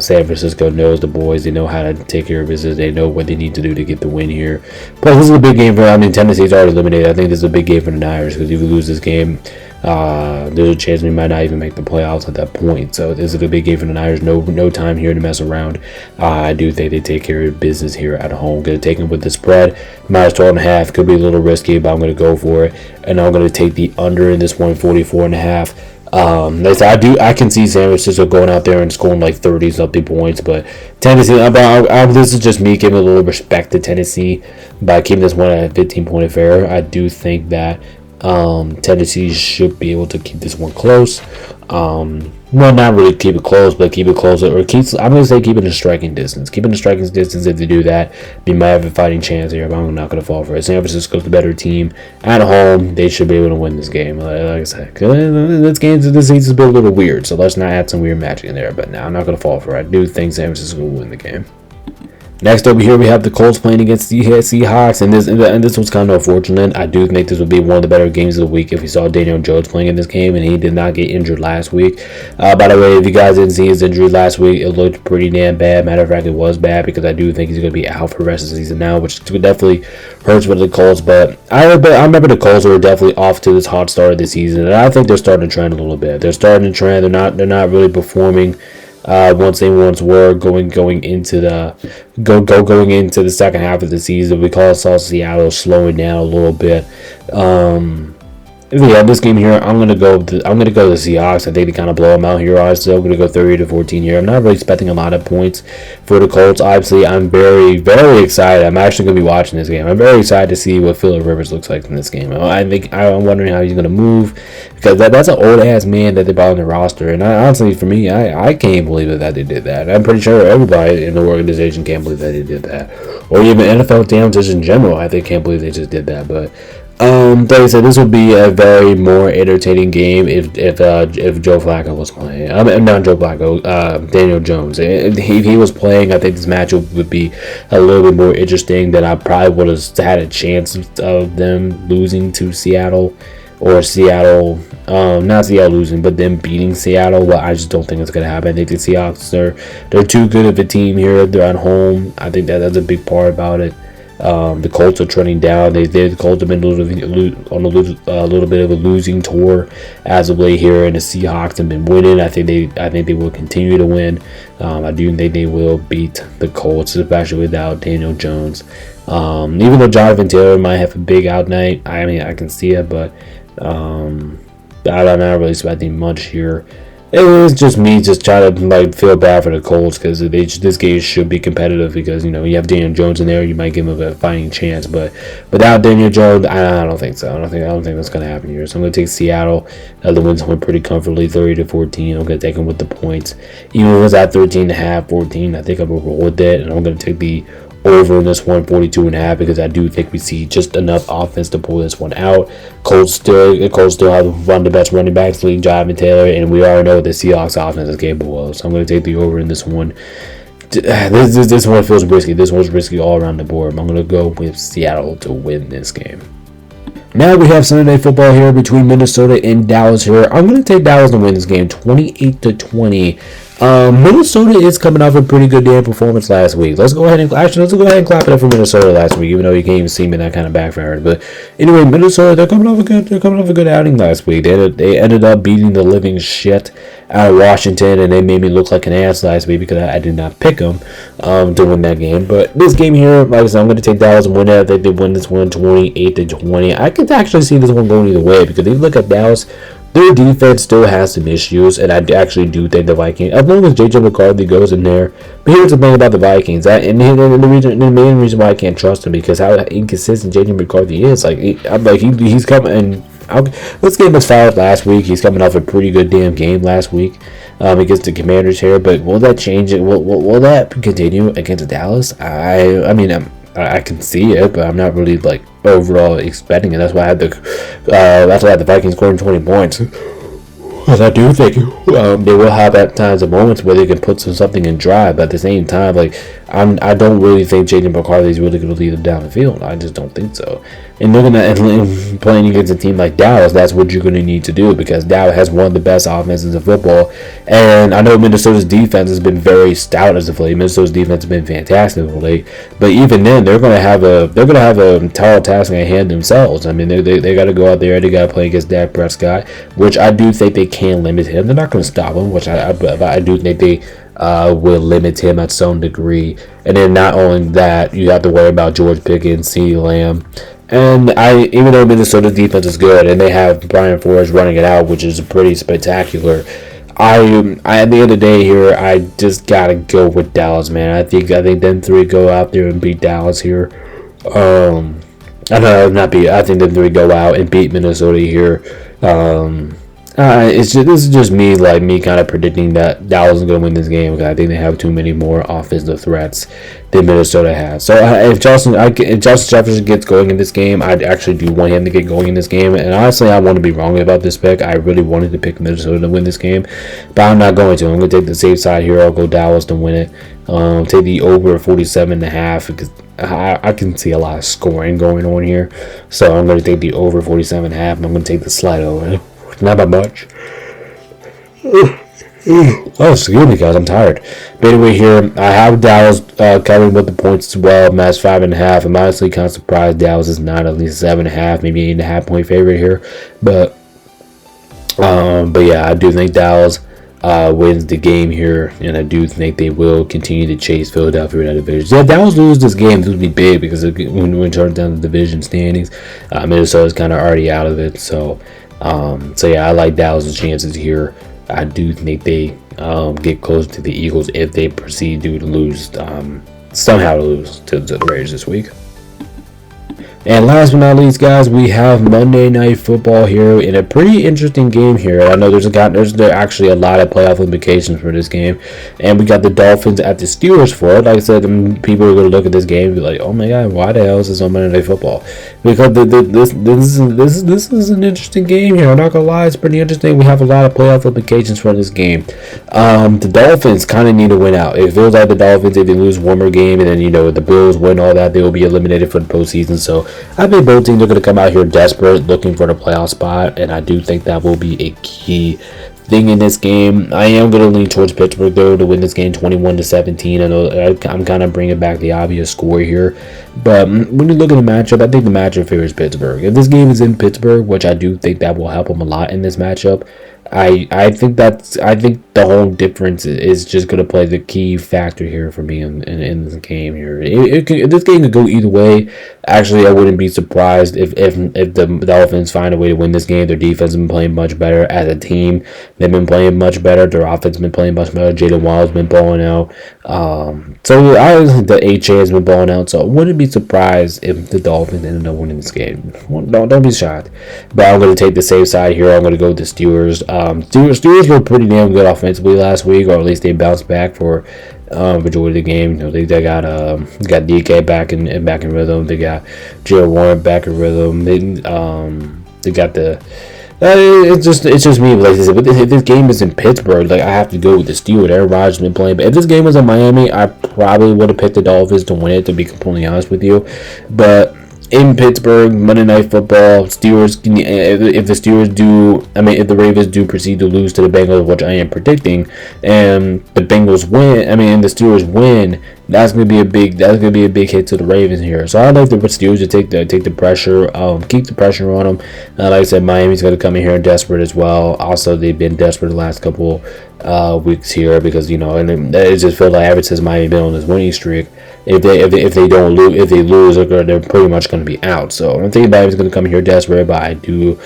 San Francisco knows the boys. They know how to take care of business. They know what they need to do to get the win here. Plus, this is a big game for. Tennessee's already eliminated. I think this is a big game for the Niners because if we lose this game, there's a chance we might not even make the playoffs at that point. So this is a big game for the Niners. No time here to mess around. I do think they take care of business here at home. Going to take them with the spread. -12.5 could be a little risky, but I'm going to go for it, and I'm going to take the under in this 144.5. I can see San Francisco going out there and scoring like 30-something points, but Tennessee, this is just me giving a little respect to Tennessee by keeping this one at a 15-point affair. I do think that Tennessee should be able to keep this one close. Well, not really keep it close, but keep it closer, or I'm going to say keep it in striking distance. Keep it in striking distance. If they do that, they might have a fighting chance here, but I'm not going to fall for it. San Francisco's the better team. At home, they should be able to win this game. Like I said, this season's been a little weird, so let's not add some weird magic in there, but now I'm not going to fall for it. I do think San Francisco will win the game. Next over here, we have the Colts playing against the Seahawks, and this was kind of unfortunate. I do think this would be one of the better games of the week if we saw Daniel Jones playing in this game, and he did not get injured last week. By the way, if you guys didn't see his injury last week, it looked pretty damn bad. Matter of fact, it was bad because I do think he's going to be out for the rest of the season now, which definitely hurts for the Colts. But I remember the Colts were definitely off to this hot start of the season, and I think they're starting to trend a little bit. They're starting to trend. They're not really performing. Once they were going into the second half of the season, we saw Seattle slowing down a little bit. Yeah, this game here, I'm gonna go the Seahawks. I think they kind of blow them out here. I'm still gonna go 30-14 here. I'm not really expecting a lot of points for the Colts. Obviously, I'm very, very excited. I'm actually gonna be watching this game. I'm very excited to see what Phillip Rivers looks like in this game. I'm wondering how he's gonna move because that's an old ass man that they brought on the roster. And honestly, for me, I can't believe that they did that. I'm pretty sure everybody in the organization can't believe that they did that, or even NFL teams just in general. I think can't believe they just did that, but. Like I said, this would be a very more entertaining game if Joe Flacco was playing. Not Joe Flacco, Daniel Jones. If he was playing, I think this matchup would be a little bit more interesting. Than I probably would have had a chance of them losing to Seattle, or Seattle, not Seattle losing, but them beating Seattle. But I just don't think it's gonna happen. I think the Seahawks they're too good of a team here. They're at home. I think that's a big part about it. The Colts are trending down. The Colts have been on a little bit of a losing tour as of late here, and the Seahawks have been winning. I think they will continue to win. I do think they will beat the Colts, especially without Daniel Jones. Even though Jonathan Taylor might have a big out night, I can see it, but I'm not really expecting much here. It was just me just trying to feel bad for the Colts because this game should be competitive because you have Daniel Jones in there, you might give him a fighting chance, but without Daniel Jones, I don't think so. I don't think that's gonna happen here. So I'm gonna take Seattle. The wins went pretty comfortably, 30-14. I'm gonna take them with the points, even if it's at 13.5, 14. I think I'm gonna roll with it, and I'm gonna take the over in this 142.5 because I do think we see just enough offense to pull this one out. Colts still have one of the best running backs, leading Jonathan Taylor, and we already know what the Seahawks offense is capable of. So I'm going to take the over in this one. This one feels risky. This one's risky all around the board. I'm going to go with Seattle to win this game. Now we have Sunday Night Football here between Minnesota and Dallas here. I'm going to take Dallas to win this game 28-20. Minnesota is coming off a pretty good damn performance last week. Let's go ahead and clap it up for Minnesota last week, even though you can't even see me, that kind of backfired. But anyway, Minnesota, they're coming off a good outing last week. They ended up beating the living shit out of Washington, and they made me look like an ass last week because I did not pick them to win that game. But this game here, like I said, I'm going to take Dallas and win it. I think they win this one 28-20. I can actually see this one going either way because if you look at Dallas, their defense still has some issues, and I actually do think the Vikings, as long as J.J. McCarthy goes in there. But here's the thing about the Vikings, the main reason why I can't trust him because how inconsistent J.J. McCarthy is. He's coming, and this game was fouled last week. He's coming off a pretty good damn game last week against the Commanders here. But will that change it? Will that continue against Dallas? I can see it, but I'm not really like overall expecting it. That's why I had the Vikings scoring 20 points. Because I do think they will have at times of moments where they can put something in drive, but at the same time, like I don't really think Jaden McCarthy is really going to lead them down the field. I just don't think so. And looking at and playing against a team like Dallas, that's what you're going to need to do, because Dallas has one of the best offenses in football. And I know Minnesota's defense has been very stout as of late. Minnesota's defense has been fantastic of late, but even then, they're going to have a tall task at hand themselves. I mean, they got to go out there. They got to play against Dak Prescott, which I do think they can limit him. They're not going to stop him, which I do think they will limit him at some degree. And then not only that, you have to worry about George Pickens, CeeDee Lamb. And even though Minnesota's defense is good and they have Brian Flores running it out, which is pretty spectacular, I at the end of the day here, I just gotta go with Dallas, man. I think them three go out there and beat Dallas here. I think them three go out and beat Minnesota here. This is just me kind of predicting that Dallas is going to win this game, because I think they have too many more offensive threats than Minnesota has. So if Justin Jefferson gets going in this game, I actually do want him to get going in this game. And honestly, I want to be wrong about this pick. I really wanted to pick Minnesota to win this game, but I'm not going to. I'm going to take the safe side here. I'll go Dallas to win it. Take the over 47.5, because I can see a lot of scoring going on here. So I'm going to take the over 47.5, and I'm going to take the slide over. Not by much. Oh, excuse me, guys. I'm tired. But anyway, here I have Dallas covering with the points as well. Match 5.5. I'm honestly kind of surprised Dallas is not at least 7.5, maybe 8.5 point favorite here. But yeah, I do think Dallas wins the game here, and I do think they will continue to chase Philadelphia in that division. Yeah, Dallas lose this game, this would be big, because when we turn down the division standings, Minnesota's kind of already out of it. So yeah, I like Dallas' chances here. I do think they get close to the Eagles if they proceed to lose, somehow to lose to the Raiders this week. And last but not least, guys, we have Monday Night Football here in a pretty interesting game here. I know there's actually a lot of playoff implications for this game, and we got the Dolphins at the Steelers for it. Like I said, people are going to look at this game and be like, "Oh my God, why the hell is this on Monday Night Football?" Because this is an interesting game here. I'm not gonna lie, it's pretty interesting. We have a lot of playoff implications for this game. The Dolphins kind of need to win out. It feels like the Dolphins, if they lose one more game and then the Bills win all that, they will be eliminated for the postseason. So I think both teams are going to come out here desperate, looking for the playoff spot, and I do think that will be a key thing in this game. I am going to lean towards Pittsburgh, though, to win this game 21-17. I know I'm kind of bringing back the obvious score here, but when you look at the matchup, I think the matchup favors Pittsburgh. If this game is in Pittsburgh, which I do think that will help them a lot in this matchup, I think the whole difference is just going to play the key factor here for me in this game here. This game could go either way. Actually, I wouldn't be surprised if the Dolphins find a way to win this game. Their defense has been playing much better as a team. They've been playing much better. Their offense has been playing much better. Jalen Waddle's been balling out. The HA has been balling out. So I wouldn't be surprised if the Dolphins ended up winning this game. Don't be shocked. But I'm going to take the safe side here. I'm going to go with the Steelers. Steelers were pretty damn good offensively last week, or at least they bounced back for majority of the game. They got DK back in rhythm. They got Joe Warren back in rhythm. They got the. It's just me. Like I said, but if this game is in Pittsburgh, like I have to go with the Steelers. Aaron Rodgers has been playing, but if this game was in Miami, I probably would have picked the Dolphins to win it. To be completely honest with you, but in Pittsburgh, Monday Night Football, Steelers. If the Ravens do proceed to lose to the Bengals, which I am predicting, and the Bengals win, and the Steelers win, that's gonna be a big hit to the Ravens here. So I'd like the Steelers to take the pressure, keep the pressure on them. Like I said, Miami's gonna come in here desperate as well. Also, they've been desperate the last couple weeks here because and it just feels like ever since Miami been on this winning streak, if they lose, they're pretty much going to be out. So I think Miami's going to come here desperate, but I do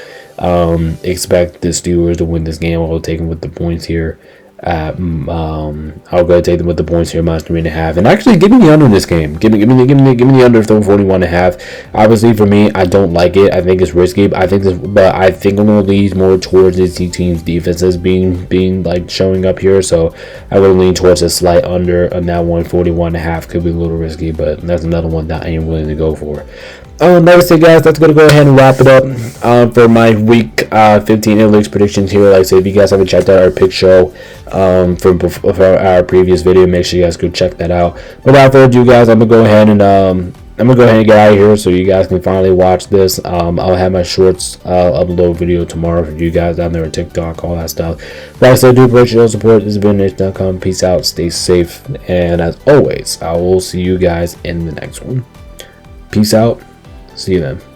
expect the Steelers to win this game. I'll take them with the points here. I'll go take them with the points here, -3.5, and actually give me the under in this game. Give me the under of 41.5. Obviously, for me, I don't like it. I think it's risky. But I think I'm gonna lean more towards this team's defenses being like showing up here. So I would lean towards a slight under on that one. 41.5 could be a little risky, but that's another one that I am willing to go for. Like I said, guys, that's going to go ahead and wrap it up for my week 15 Analytics predictions here. Like I said, if you guys haven't checked out our pick show for our previous video, make sure you guys go check that out. But without further ado, guys, I'm going to go ahead and get out of here so you guys can finally watch this. I'll have my shorts upload video tomorrow for you guys down there on TikTok, all that stuff. Like I said, do appreciate your support. This has been Nation.com. Peace out, stay safe, and as always, I will see you guys in the next one. Peace out. See you then.